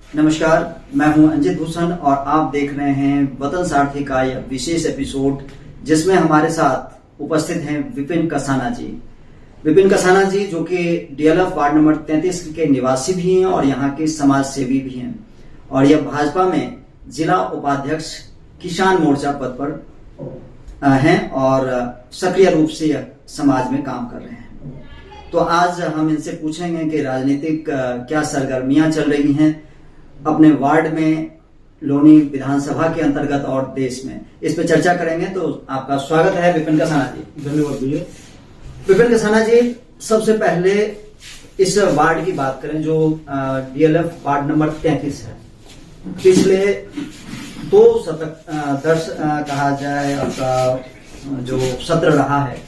नमस्कार, मैं हूं अंजित भूषण और आप देख रहे हैं वतन सारथी का यह विशेष एपिसोड, जिसमें हमारे साथ उपस्थित हैं विपिन कसाना जी। विपिन कसाना जी जो कि डीएलएफ वार्ड नंबर 33 के निवासी भी हैं और यहाँ के समाज सेवी भी हैं और यह भाजपा में जिला उपाध्यक्ष किसान मोर्चा पद पर हैं और सक्रिय रूप से समाज में काम कर रहे हैं। तो आज हम इनसे पूछेंगे कि राजनीतिक क्या सरगर्मियां चल रही हैं अपने वार्ड में, लोनी विधानसभा के अंतर्गत और देश में। इस पे चर्चा करेंगे। तो आपका स्वागत है विपिन कसाना जी। धन्यवाद भैया। विपिन कसाना जी, सबसे पहले इस वार्ड की बात करें जो डीएलएफ वार्ड नंबर 33 है। पिछले 2 शतक दर्श कहा जाए आपका जो सत्र रहा है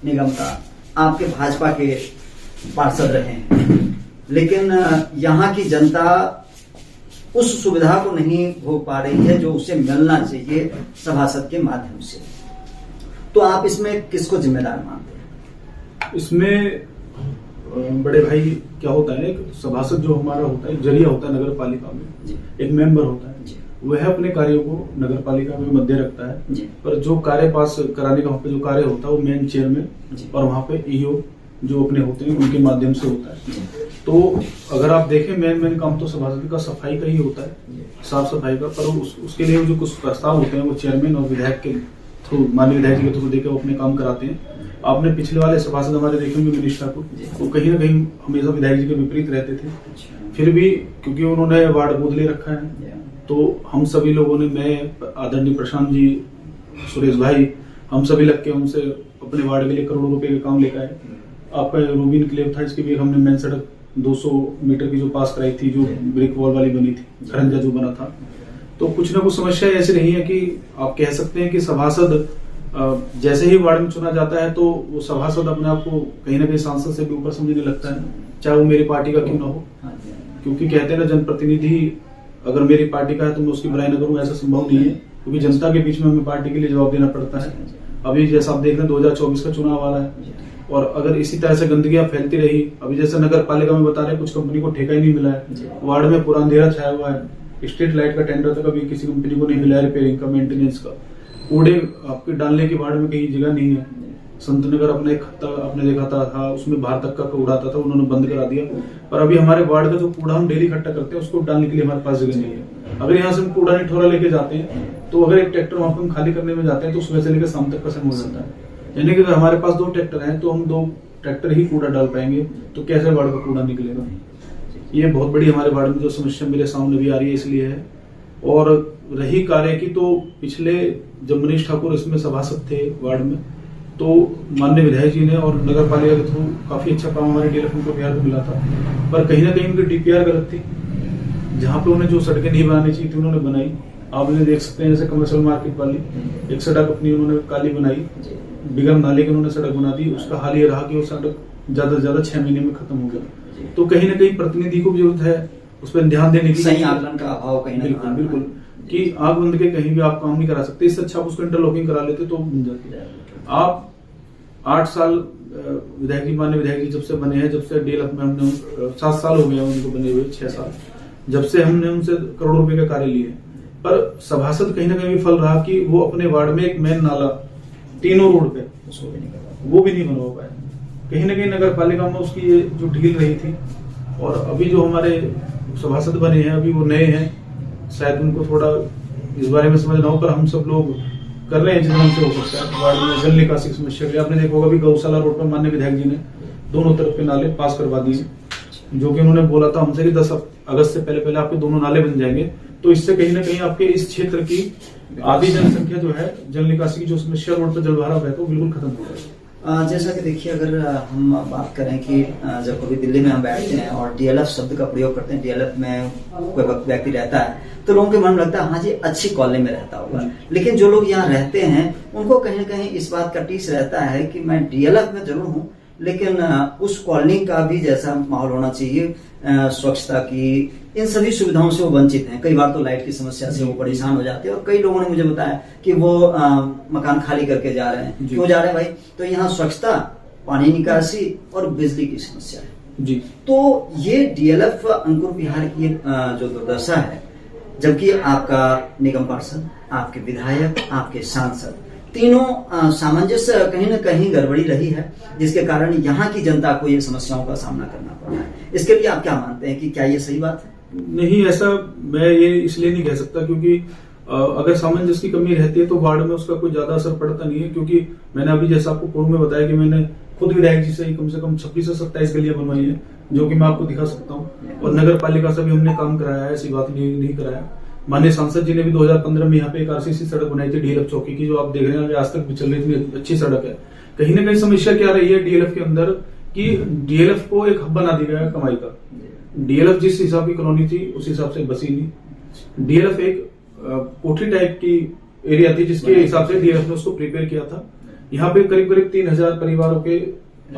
निगम का, आपके भाजपा के पार्षद रहे हैं, लेकिन यहाँ की जनता उस सुविधा को नहीं भोग पा रही है जो उसे मिलना चाहिए सभासद के माध्यम से। तो आप इसमें किसको जिम्मेदार मानते हैं? इसमें बड़े भाई क्या होता है, एक सभासद जो हमारा होता है, जरिया होता है नगर पालिका में, एक मेंबर होता है, वह अपने कार्यों को नगर पालिका में मध्य रखता है, पर जो कार्य पास कराने का वहाँ पे जो कार्य होता है वो मेन चेयरमैन और वहाँ पे ईओ जो अपने होते हैं उनके माध्यम से होता है। तो अगर आप देखें मेन काम तो सभासद का सफाई का ही होता है, साफ सफाई का, पर उसके लिए जो कुछ प्रस्ताव होते हैं वो चेयरमैन और विधायक के थ्रू, माननीय विधायक जी के थ्रू देकर वो अपने काम कराते हैं। आपने पिछले वाले सभासद हमारे देखे होंगे मनीष ठाकुर, वो कहीं ना कहीं हमेशा विधायक जी के विपरीत रहते थे, फिर भी क्योंकि उन्होंने वार्ड बूथ ले रखा है तो हम सभी लोगों ने, मैं, आदरणीय प्रशांत जी, सुरेश भाई, हम सभी लग के उनसे अपने वार्ड के लिए करोड़ों रुपए के काम लेकर आए। आपका रूबीन क्लेव था, इसके भी हमने मेन सड़क 200 मीटर की जो पास कराई थी, जो ब्रिक वॉल वाली बनी थी, खरंजा जो बना था। तो कुछ ना कुछ समस्या ऐसी रही है कि आप कह सकते हैं कि सभासद जैसे ही वार्ड में चुना जाता है तो वो सभासद अपने आप को कहीं ना कहीं सांसद से भी ऊपर समझने लगता है, चाहे वो मेरी पार्टी का क्यों ना हो। क्योंकि कहते हैं ना, जनप्रतिनिधि अगर मेरी पार्टी का है तो मैं उसकी बुराई न करूं, ऐसा संभव नहीं है, क्योंकि जनता के बीच में हमें पार्टी के लिए जवाब देना पड़ता है। अभी जैसा आप देख रहे हैं 2024 का चुनाव आ रहा है और अगर इसी तरह से गंदगियां फैलती रही, अभी जैसे नगर पालिका में बता रहे हैं कुछ कंपनी को ठेका ही नहीं मिला है, वार्ड में पूरा अंधेरा छाया हुआ है, स्ट्रीट लाइट का टेंडर तक अभी किसी कंपनी को नहीं मिला है, रिपेयरिंग का, मेंटेनेंस का, कूड़े आपके डालने की वार्ड में कहीं जगह नहीं है। संत नगर अपने खत्ता आपने देखा था उसमें बाहर तक का कूड़ा आता था, उन्होंने बंद करा दिया। पर अभी हमारे वार्ड का जो कूड़ा हम डेली इकट्ठा करते हैं उसको डालने के लिए हमारे पास जगह नहीं है। अगर यहाँ से हम कूड़ा निठोरा लेके जाते हैं तो अगर एक ट्रैक्टर वहां पर हम खाली करने में जाते हैं तो सुबह से लेकर शाम तक का समय हो जाता है। यानी कि अगर हमारे पास 2 ट्रैक्टर हैं तो हम 2 ट्रैक्टर ही कूड़ा डाल पाएंगे, तो कैसे वार्ड का कूड़ा निकलेगा। ये बहुत बड़ी हमारे वार्ड में जो समस्या मेरे सामने भी आ रही है, इसलिए है। और रही कार्य की, तो पिछले जब मनीष ठाकुर इसमें सभासद थे वार्ड में, तो माननीय विधायक जी ने और नगर पालिका के थ्रू काफी अच्छा काम हमारे डीएलएफ को बिहार को मिला था, पर कहीं ना कहीं उनकी डीपीआर गलत थी। जहाँ पे उन्हें जो सड़कें नहीं बनानी चाहिए थी उन्होंने बनाई। आप इन्हें देख सकते हैं, जैसे कमर्शियल मार्केट वाली एक सड़क अपनी उन्होंने काली बनाई, बिगड़ नाले की उन्होंने सड़क बना दी। उसका हाल ये रहा कि वो सड़क ज्यादा से ज्यादा 6 महीने में खत्म हो गया। तो कहीं ना कहीं प्रतिनिधि को भी जरूरत है उस पर ध्यान देने की, सही आकलन का अभाव कहीं ना बिल्कुल कि आग बंद के कहीं भी आप काम नहीं करा सकते। इससे अच्छा आप उसको इंटरलॉकिंग करा लेते तो बन जाती है। आप 8 साल विधायक जी, माननीय विधायक जी जब से बने हैं, जब से डीएलएफ में हमने 7 साल हो गए उनको बने हुए, 6 साल, जब से हमने उनसे करोड़ों रुपए का कार्य लिए, पर सभासद कहीं ना कहीं विफल रहा कि वो अपने वार्ड में एक मेन नाला तीनों रोड पे वो भी नहीं बनवा पाए। कहीं ना कहीं नगर पालिका में उसकी ये जो ढील रही थी। और अभी जो हमारे सभासद बने हैं, अभी वो नए हैं, शायद उनको थोड़ा इस बारे में समझ ना हो, पर हम सब लोग कर रहे हैं जितना से हो सकता है। वार्ड में जल निकासी की समस्या भी आपने देखा होगा, अभी गौशाला रोड पर माननीय विधायक जी ने दोनों तरफ के नाले पास करवा दिए, जो कि उन्होंने बोला था हमसे कि 10 अगस्त से पहले आपके दोनों नाले बन जाएंगे। तो इससे कहीं ना कहीं आपके इस क्षेत्र की आधी जनसंख्या जो है, जल निकासी की जो समस्या, रोड पर जलभराव है, तो बिल्कुल खत्म हो जाएगा। जैसा कि देखिए, अगर हम बात करें कि जब कभी दिल्ली में हम बैठते हैं और डीएलएफ शब्द का प्रयोग करते हैं, डीएलएफ में कोई व्यक्ति रहता है तो लोगों के मन में लगता है हाँ जी अच्छी कॉलोनी में रहता होगा, लेकिन जो लोग यहाँ रहते हैं उनको कहीं ना कहीं इस बात का टीस रहता है कि मैं डीएलएफ में जरूर हूँ, लेकिन उस कॉलोनी का भी जैसा माहौल होना चाहिए, स्वच्छता की, इन सभी सुविधाओं से वो वंचित हैं। कई बार तो लाइट की समस्या से वो परेशान हो जाते हैं और कई लोगों ने मुझे बताया कि वो मकान खाली करके जा रहे हैं। क्यों जा रहे हैं भाई? तो यहाँ स्वच्छता, पानी निकासी और बिजली की समस्या है। जी। तो ये डीएलएफ अंकुर विहार की जो दुर्दशा है, जबकि आपका निगम पार्षद, आपके विधायक, आपके सांसद तीनों सामंजस्य कहीं न कहीं गड़बड़ी रही है, जिसके कारण यहाँ की जनता को ये समस्याओं का सामना करना पड़ा है। इसके लिए आप क्या मानते हैं कि क्या ये सही बात है? नहीं, ऐसा मैं ये इसलिए नहीं कह सकता क्योंकि अगर सामंजस्य की कमी रहती है तो वार्ड में उसका कोई ज्यादा असर पड़ता नहीं है, क्योंकि मैंने अभी जैसा आपको पूर्व में बताया कि मैंने खुद विधायक जी से ही कम से कम 26 से 27 गलियां बनवाई है, जो कि मैं आपको दिखा सकता हूँ। और नगर पालिका से भी हमने काम कराया है, ऐसी बात नहीं कराया। माननीय सांसद जी ने भी 2015 में यहाँ पे एक आरसीसी सड़क बनाई थी डीएलएफ चौकी की, जो आप देख रहे हैं आज तक भी चल रही थी, अच्छी सड़क है। कहीं ना कहीं समस्या क्या रही है डीएलएफ के अंदर कि डीएलएफ को एक हब बना दिया गया कमाई का। डीएलएफ जिस हिसाब की कॉलोनी थी उस हिसाब से बसी नहीं। डीएलएफ एक कोठी टाइप की एरिया थी जिसके हिसाब से डीएलएफ ने उसको प्रिपेयर किया था। यहाँ पे करीब करीब 3000 परिवारों के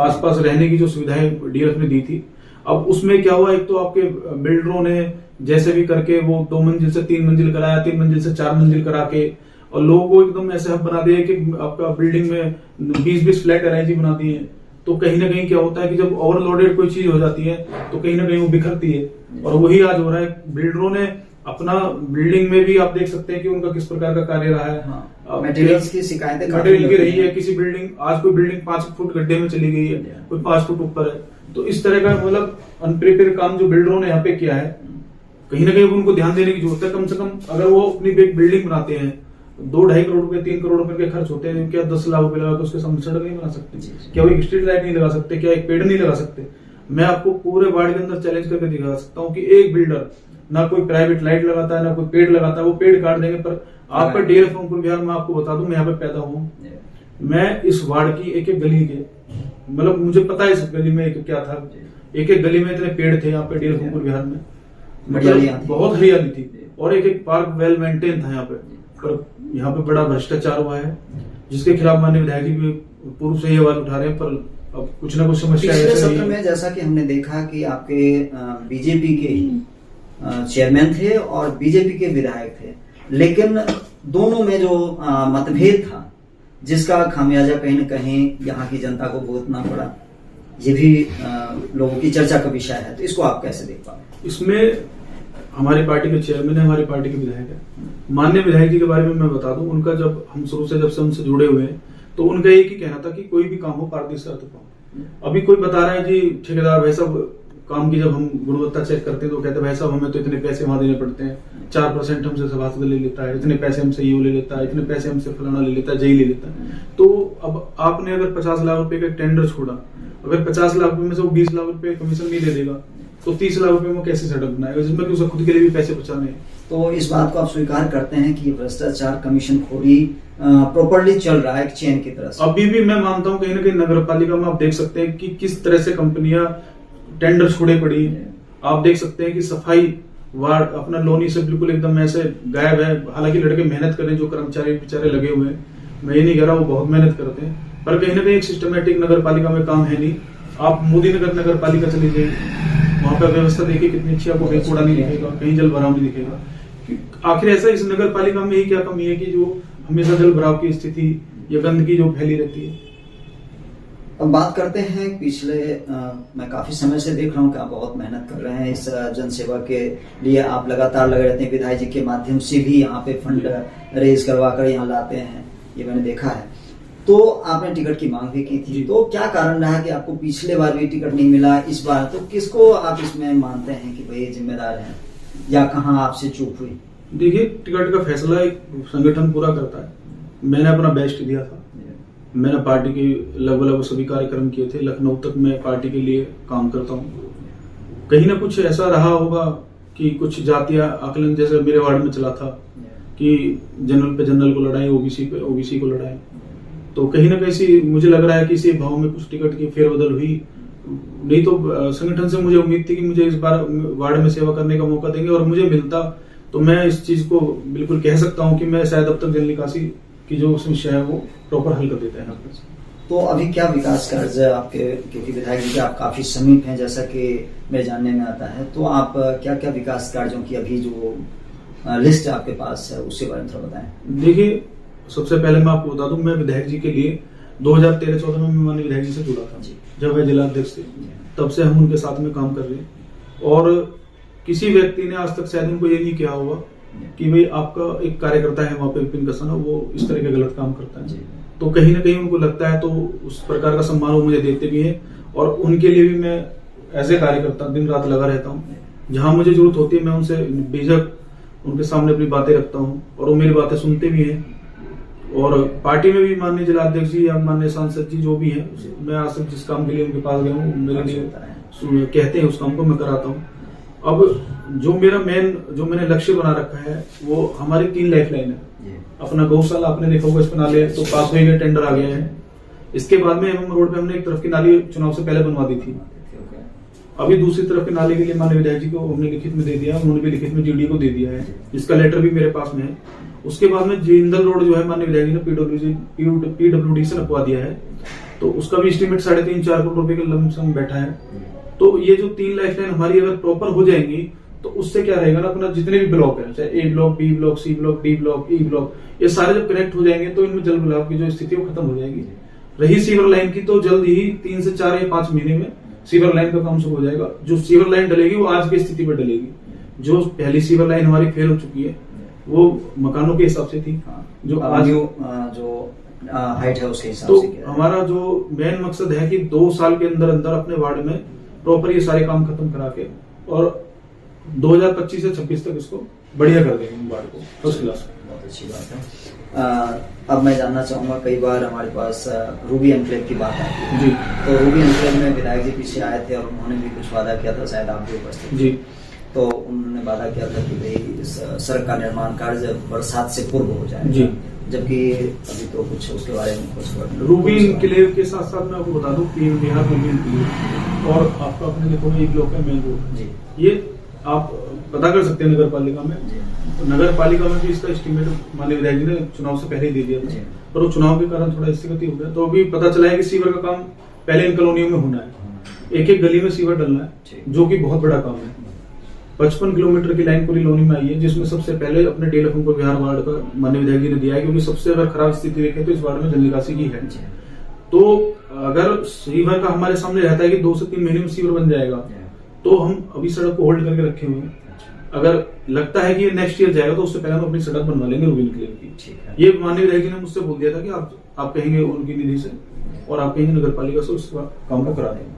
आसपास रहने की जो सुविधाएं डीएलएफ ने दी थी। अब उसमें क्या हुआ, एक तो आपके बिल्डरों ने जैसे भी करके वो 2 मंजिल से 3 मंजिल कराया, 3 मंजिल से 4 मंजिल करा के, और लोगों को एकदम ऐसे हब बना दिया कि आपका बिल्डिंग में 20-20 फ्लैट अरेंज बना दिए। तो कहीं ना कहीं क्या होता है कि जब ओवरलोडेड कोई चीज हो जाती है तो कहीं ना कहीं वो बिखरती है, और वही आज हो रहा है। बिल्डरों ने अपना बिल्डिंग में भी आप देख सकते हैं कि उनका किस प्रकार का कार्य रहा है। मटेरियल्स की शिकायतें मटेरियल की रही है। किसी बिल्डिंग, आज कोई बिल्डिंग 5 फुट गड्ढे में चली गई है, कोई 5 फुट ऊपर है। तो इस तरह का मतलब अनप्रिपेयर काम जो बिल्डरों ने यहाँ पे किया है, कहीं ना कहीं उनको ध्यान देने की जरूरत है। कम से कम अगर वो अपनी बिल्डिंग बनाते हैं 2-2.5 करोड़ रुपए 3 करोड़ रुपए के खर्च होते हैं, क्या 10 लाख रुपए लगा के उसके सामने सड़क नहीं बना सकते? क्या वो एक स्ट्रीट लाइट नहीं लगा सकते? क्या एक पेड़ नहीं लगा सकते? मैं आपको पूरे वार्ड के अंदर चैलेंज करके दिखा सकता हूँ कि एक बिल्डर ना कोई प्राइवेट लाइट लगाता है, ना कोई पेड़ लगाता है। वो पेड़ काट देंगे। पर आपका डीएलएफ अंकुर विहार, मैं आपको बता दूं, मैं यहाँ पे पैदा हूँ। मैं इस वार्ड की एक एक गली के, मतलब मुझे पता है इस गली में क्या था। एक एक गली में इतने पेड़ थे यहाँ पे डीएलएफ अंकुर विहार में, मतलब बहुत हरियाली थी, और एक एक पार्क वेल मेंटेन था यहाँ पे। पर यहाँ पे बड़ा भ्रष्टाचार हुआ है, जिसके खिलाफ माननीय विधायक जी भी पूर्व से ही आवाज उठा रहे हैं। पर अब कुछ ना कुछ समस्या पिछले सत्र में जैसा कि हमने देखा कि आपके बीजेपी के ही चेयरमैन थे और बीजेपी के विधायक थे, लेकिन दोनों में जो मतभेद था, जिसका खामियाजा कहीं न कहीं यहाँ की जनता को भुगतना पड़ा, ये भी लोगों की चर्चा का विषय है। तो इसको आप कैसे देख पा? इसमें हमारी पार्टी के चेयरमैन है, हमारी पार्टी के विधायक है। माननीय विधायक जी के बारे में मैं बता दूं, उनका जब से हमसे जुड़े हुए हैं तो उनका एक ही कहना था कि कोई भी काम हो पारदर्शिता पाओ। अभी कोई बता रहा है जी ठेकेदार भाई साहब काम की, जब हम गुणवत्ता चेक करते हैं तो कहते हैं भाई साहब हमें तो इतने पैसे वहां देने पड़ते हैं, 4% हमसे सभासद ले लेता है, इतने पैसे हमसे ईओ ले लेता है, इतने पैसे हमसे फलाना ले लेता है, जई ले लेता है। तो अब आपने अगर 50 लाख रुपए का टेंडर छोड़ा, अगर 50 लाख रुपए में से वो 20 लाख रुपए कमीशन नहीं दे देगा तो 30 लाख रुपए में कैसे सड़क बनाएगा, जिसमें कि उसे खुद के लिए भी पैसे बचाने हैं। तो इस बात को आप स्वीकार करते हैं कि भ्रष्टाचार, कमीशन खोरी प्रॉपरली चल रहा है एक चेन की तरह से? अभी भी मैं मानता हूँ कहीं ना कहीं नगर पालिका में आप देख सकते हैं कि किस तरह से कंपनियां टेंडर छोड़े पड़ी है। आप देख सकते हैं कि सफाई वार्ड अपना लोनी से बिल्कुल एकदम ऐसे गायब है। हालांकि लड़के मेहनत कर रहे हैं, जो कर्मचारी बेचारे लगे हुए हैं, मैं ये नहीं कह रहा वो बहुत मेहनत करते हैं, पर कहीं ना कहीं एक सिस्टमेटिक नगर पालिका में काम है नहीं। आप मोदी नगर पालिका चली जाइए, वहां पर व्यवस्था देखिए कितनी अच्छी, आपको कहीं कूड़ा नहीं दिखेगा, कहीं जल भराव नहीं दिखेगा। आखिर ऐसा इस नगर पालिका में ही क्या कमी है कि जो हमेशा जल भराव की स्थिति या गंदगी जो फैली रहती है? अब बात करते हैं पिछले मैं काफी समय से देख रहा हूँ कि आप बहुत मेहनत कर रहे हैं इस जनसेवा के लिए। आप लगातार लगे रहते हैं, विधायक जी के माध्यम से भी यहाँ पे फंड रेज करवा कर यहाँ लाते हैं, ये मैंने देखा है। तो आपने टिकट की मांग भी की थी, तो क्या कारण रहा कि आपको पिछले बार भी टिकट नहीं मिला, इस बार? तो किसको आप इसमें मानते हैं कि भाई जिम्मेदार है, या कहाँ आपसे चूक हुई? देखिए, टिकट का फैसला एक संगठन पूरा करता है। मैंने अपना बेस्ट दिया था, मैंने पार्टी के लगभग सभी कार्यक्रम किए थे। लखनऊ तक मैं पार्टी के लिए काम करता हूँ। कहीं ना कुछ ऐसा रहा होगा कि कुछ जातीय आकलन जैसे मेरे वार्ड में चला था कि जनरल पे जनरल को लड़ाई, ओबीसी पे ओबीसी को लड़ाई। तो कहीं ना कहीं मुझे लग रहा है कि इसी भाव में कुछ टिकट की फेरबदल हुई। नहीं तो संगठन से मुझे उम्मीद थी कि मुझे इस बार वार्ड में सेवा करने का मौका देंगे, और मुझे मिलता तो मैं इस चीज को बिल्कुल कह सकता हूँ कि मैं शायद अब तक जल निकासी की जो समस्या है वो प्रॉपर हल कर देता है यहाँ पर। तो अभी क्या विकास कार्य आपके, क्योंकि विधायक जी के आप काफी समीप हैं जैसा कि मेरे जानने में आता है, तो आप क्या क्या विकास कार्यों की अभी जो लिस्ट आपके पास है उसके बारे में थोड़ा बताएं? देखिए, सबसे पहले मैं आपको बता दूं, मैं विधायक जी के लिए 2013-14 में माननीय विधायक जी से जुड़ा था, जब वह जिला अध्यक्ष थे। तब से हम उनके साथ में काम कर रहे हैं। और किसी व्यक्ति ने आज तक शायद उनको ये नहीं किया होगा कि भाई आपका एक कार्यकर्ता है वहाँ पे विपिन कसाना, वो इस तरह के गलत काम करता है। तो कहीं ना कहीं उनको लगता है, तो उस प्रकार का सम्मान वो मुझे देते भी हैं। और उनके लिए भी मैं एज ए कार्यकर्ता दिन रात लगा रहता हूँ। जहां मुझे जरूरत होती है मैं उनसे बेझक उनके सामने अपनी बातें रखता हूँ और वो मेरी बातें सुनते भी हैं। और पार्टी में भी माननीय जिलाध्यक्ष जी या माननीय सांसद जी जो भी हैं, मैं आज तक जिस काम के लिए उनके पास गया हूँ, मेरे लिए कहते हैं उस काम को मैं कराता हूँ। अब जो मैंने लक्ष्य बना रखा है वो हमारी 3 लाइफलाइन है। अपना गौशाला आपने देखा होगा, इस पर नाले तो पास हो गए, टेंडर आ गए हैं। इसके बाद में एमएम रोड पे हमने एक तरफ की नाली चुनाव से पहले बनवा दी थी। अभी दूसरी तरफ के नाले के लिए माननीय विधायक जी को हमने लिखित में दे दिया, उन्होंने भी लिखित में जीडी को दे दिया है, इसका लेटर भी मेरे पास में है। उसके बाद में जिंदल रोड जो है माननीय विधायक जी ने पीडब्ल्यूडी से लगवा दिया है, तो उसका भी एस्टीमेट 3.5-4 करोड़ रुपए का लमसम बैठा है। तो ये जो 3 लाइफलाइन हमारी अगर प्रॉपर हो जाएंगी तो उससे क्या रहेगा ना, अपना जितने भी ब्लॉक है, चाहे A block, B block, C block, D block, E block, ये सारे जब कनेक्ट हो जाएंगे तो इनमें जल भुलाव की जो स्थिति वो खत्म हो जाएगी। रही सीवर लाइन की, तो जल्द ही 3 से 4 या 5 महीने में सीवर लाइन का काम शुरू हो जाएगा। जो सीवर लाइन डलेगी वो आज की स्थिति पर डलेगी। जो पहली सीवर लाइन हमारी फेल हो चुकी है वो मकानों के हिसाब से थी, जो आज जो हाइट है उसके हिसाब तो से हमारा जो मेन मकसद है कि 2 साल के अंदर अंदर अपने वार्ड में प्रॉपर ये सारे काम खत्म करा के और 2025 से 26 तक इसको बढ़िया कर देंगे वार्ड को फर्स्ट क्लास। बहुत अच्छी बात है। अब मैं जानना चाहूंगा, कई बार हमारे पास रूबी एनक्लेव की बात आती है जी, तो रूबी एनक्लेव में विधायक जी पीछे आए थे और उन्होंने भी कुछ वादा किया था, शायद आप भी उपस्थित जी। तो उन्होंने वादा किया था कि भाई इस सड़क का निर्माण कार्य बरसात से पूर्व हो जाए जी, जबकि अभी तो कुछ उसके बारे में कुछ रूबी एनक्लेव के साथ साथ मैं आपको बता दूं पीएम बिहार रूबी एनक्लेव और आपका अपने देखो एक ब्लॉक है मेन रोड जी, ये आप पता कर सकते हैं नगर पालिका में। तो नगर पालिका में भी इसका एस्टीमेट माननीय विधायक जी ने चुनाव से पहले ही दे दिया था, पर वो चुनाव के कारण थोड़ा स्थिति हो गया। तो अभी पता चला है कि सीवर का काम पहले इन कॉलोनियों में होना है, एक गली में सीवर डलना है, जो कि बहुत बड़ा काम है। 55 किलोमीटर की लाइन पूरी लोनी में आई है, जिसमें सबसे पहले अपने डेलफोन को बिहार वार्ड का माननीय विधायक जी ने दिया है, क्योंकि सबसे अगर खराब स्थिति देखें तो इस वार्ड में जल निकासी की है। तो अगर सीवर का हमारे सामने रहता है कि 2 से 3 महीने में सीवर बन जाएगा, तो हम अभी सड़क को होल्ड करके रखे हुए हैं। अगर लगता है कि ये नेक्स्ट ईयर जाएगा तो उससे पहले हम अपनी सड़क बनवा लेंगे रूबी एनक्लेव की। ये माननीय विधायक जी ने मुझसे बोल दिया था कि आप कहेंगे उनकी निधि से और आप कहेंगे नगर पालिका से उस काम को करा देंगे।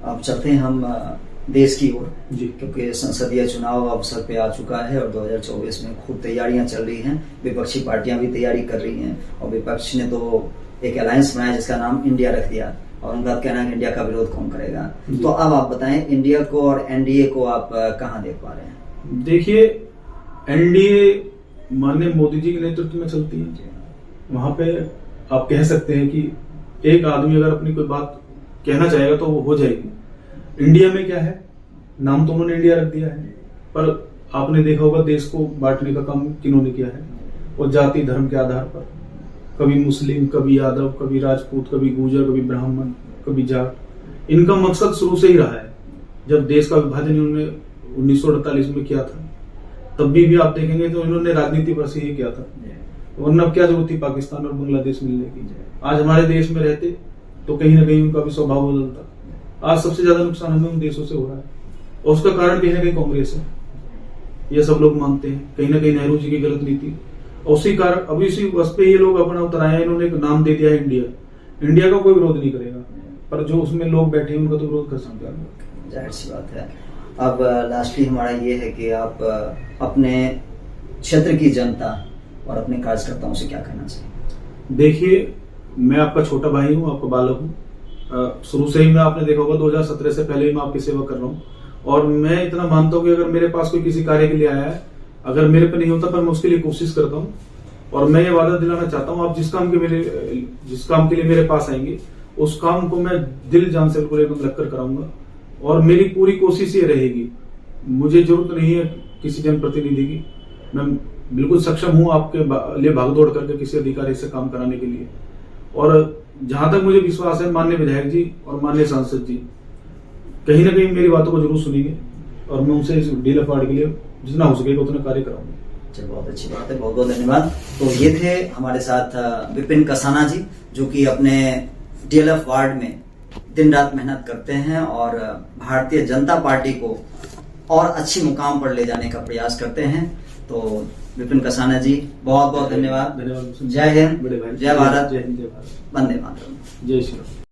अब चलते हैं हम देश की ओर जी, क्योंकि संसदीय चुनाव अवसर पे आ चुका है और 2024 में खूब तैयारियां चल रही हैं। विपक्षी पार्टियां भी तैयारी कर रही हैं और विपक्ष ने तो एक अलायंस बनाया जिसका नाम इंडिया रख दिया और उनका कहना है कि इंडिया का विरोध कौन करेगा। तो अब आप बताएं, इंडिया को और एनडीए को आप कहां देख पा रहे हैं? देखिए, एनडीए माननीय मोदी जी के नेतृत्व में चलती है। वहां पे आप कह सकते हैं कि एक आदमी अगर अपनी कोई बात कहना चाहेगा तो वो हो जाएगी। इंडिया में क्या है, नाम तो उन्होंने इंडिया रख दिया है, पर आपने देखा होगा देश को बांटने का काम किन्होंने किया है, और जाति धर्म के आधार पर, कभी मुस्लिम, कभी यादव, कभी राजपूत, कभी गुर्जर, कभी ब्राह्मण, कभी जाट। इनका मकसद शुरू से ही रहा है। जब देश का विभाजन इन्होंने 1948 में किया था, तब भी आप देखेंगे तो इन्होंने राजनीति पर से ही किया था, वरना क्या जरूरत थी पाकिस्तान और बांग्लादेश मिलने की। आज हमारे देश में रहते तो कहीं ना कहीं उनका भी स्वभाव बदलता। आज सबसे ज्यादा नुकसान हमें उन देशों से हो रहा है और उसका कारण कहीं ना कहीं कांग्रेस है, ये सब लोग मानते हैं। कहीं ना कहीं नेहरू जी की गलत नीति, और उसी कारण अभी इसी बस पे ये लोग अपना उतर आए हैं। इन्होंने एक नाम दे दिया है इंडिया। इंडिया का कोई विरोध नहीं करेगा, पर जो उसमें लोग बैठे हैं उनका तो विरोध कर सकते हैं, जाहिर सी बात है। अब लास्टली हमारा ये है कि आप अपने क्षेत्र की जनता और अपने कार्यकर्ताओं से क्या कहना चाहिए? देखिए, मैं आपका छोटा भाई हूँ, आपका बालक हूँ। शुरू से ही मैं, आपने देखा होगा 2017 से पहले ही मैं आपकी सेवा कर रहा हूँ, और मैं इतना मानता हूँ कि अगर मेरे पास कोई किसी कार्य के लिए आया है, अगर मेरे पे नहीं होता, पर मैं उसके लिए कोशिश करता हूँ। और मैं ये वादा दिलाना चाहता हूँ, आप जिस काम के लिए मेरे पास आएंगे, उस काम को मैं दिल जान से बिल्कुल एकदम लगकर कराऊंगा। और मेरी पूरी कोशिश ये रहेगी, मुझे जरूरत नहीं है किसी जनप्रतिनिधि की, मैं बिल्कुल सक्षम हूँ आपके लिए भागदौड़ करके किसी अधिकारी से काम कराने के लिए। और जहां तक मुझे विश्वास है, माननीय विधायक जी और माननीय सांसद जी कहीं ना कहीं मेरी बातों को जरूर सुनेंगे, और मैं उनसे इस डीएलएफ वार्ड के लिए जितना हो सकेगा उतना कार्य कराऊंगा। चलिए, बहुत अच्छी बात है, बहुत बहुत धन्यवाद। तो ये थे हमारे साथ विपिन कसाना जी, जो कि अपने डीएलएफ वार्ड में दिन रात मेहनत करते हैं और भारतीय जनता पार्टी को और अच्छी मुकाम पर ले जाने का प्रयास करते हैं। तो विपिन कसाना जी बहुत बहुत धन्यवाद। धन्यवाद। जय हिंद, बड़े भाई, जय भारत, जय हिंद, जय भारत, वंदे मातरम। जय श्री राम।